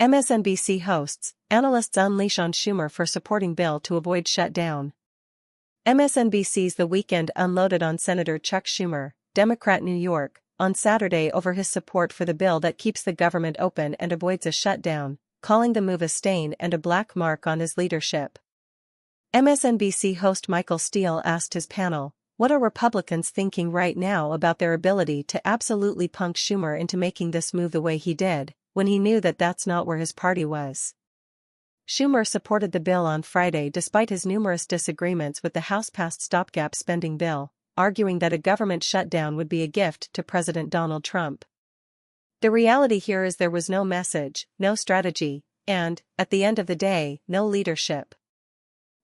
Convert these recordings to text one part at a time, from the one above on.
MSNBC hosts, analysts unleash on Schumer for supporting bill to avoid shutdown. MSNBC's The Weekend unloaded on Senator Chuck Schumer, Democrat New York, on Saturday over his support for the bill that keeps the government open and avoids a shutdown, calling the move a stain and a black mark on his leadership. MSNBC host Michael Steele asked his panel, "What are Republicans thinking right now about their ability to absolutely punk Schumer into making this move the way he did, when he knew that that's not where his party was?" Schumer supported the bill on Friday despite his numerous disagreements with the House-passed stopgap spending bill, arguing that a government shutdown would be a gift to President Donald Trump. "The reality here is there was no message, no strategy, and, at the end of the day, no leadership.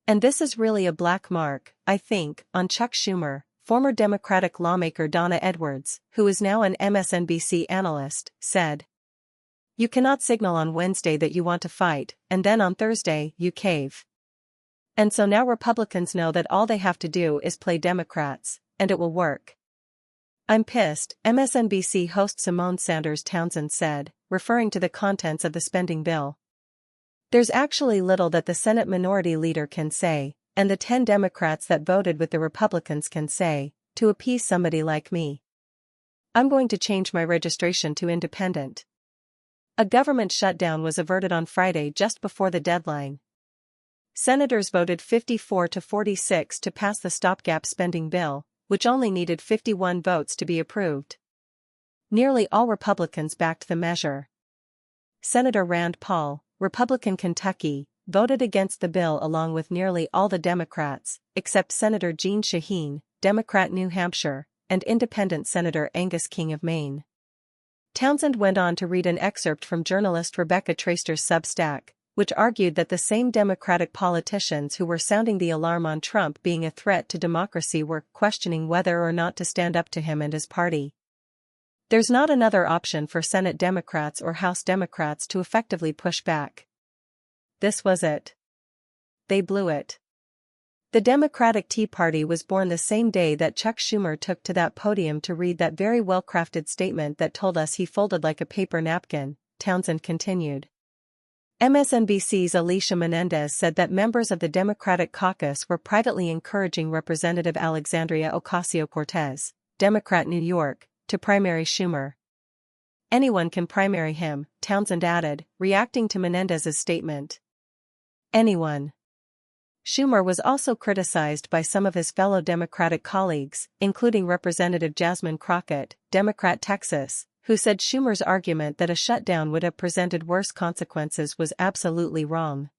And this is really a black mark, I think, on Chuck Schumer," former Democratic lawmaker Donna Edwards, who is now an MSNBC analyst, said. "You cannot signal on Wednesday that you want to fight, and then on Thursday, you cave. And so now Republicans know that all they have to do is play Democrats, and it will work. I'm pissed," MSNBC host Simone Sanders Townsend said, referring to the contents of the spending bill. "There's actually little that the Senate Minority Leader can say, and the 10 Democrats that voted with the Republicans can say, to appease somebody like me. I'm going to change my registration to independent." A government shutdown was averted on Friday just before the deadline. Senators voted 54 to 46 to pass the stopgap spending bill, which only needed 51 votes to be approved. Nearly all Republicans backed the measure. Senator Rand Paul, Republican Kentucky, voted against the bill along with nearly all the Democrats, except Senator Jeanne Shaheen, Democrat New Hampshire, and Independent Senator Angus King of Maine. Townsend went on to read an excerpt from journalist Rebecca Traister's Substack, which argued that the same Democratic politicians who were sounding the alarm on Trump being a threat to democracy were questioning whether or not to stand up to him and his party. "There's not another option for Senate Democrats or House Democrats to effectively push back. This was it. They blew it." The Democratic Tea Party was born the same day that Chuck Schumer took to that podium to read that very well-crafted statement that told us he folded like a paper napkin, Townsend continued. MSNBC's Alicia Menendez said that members of the Democratic caucus were privately encouraging Representative Alexandria Ocasio-Cortez, Democrat New York, to primary Schumer. "Anyone can primary him," Townsend added, reacting to Menendez's statement. Anyone. Schumer was also criticized by some of his fellow Democratic colleagues, including Representative Jasmine Crockett, Democrat Texas, who said Schumer's argument that a shutdown would have presented worse consequences was absolutely wrong.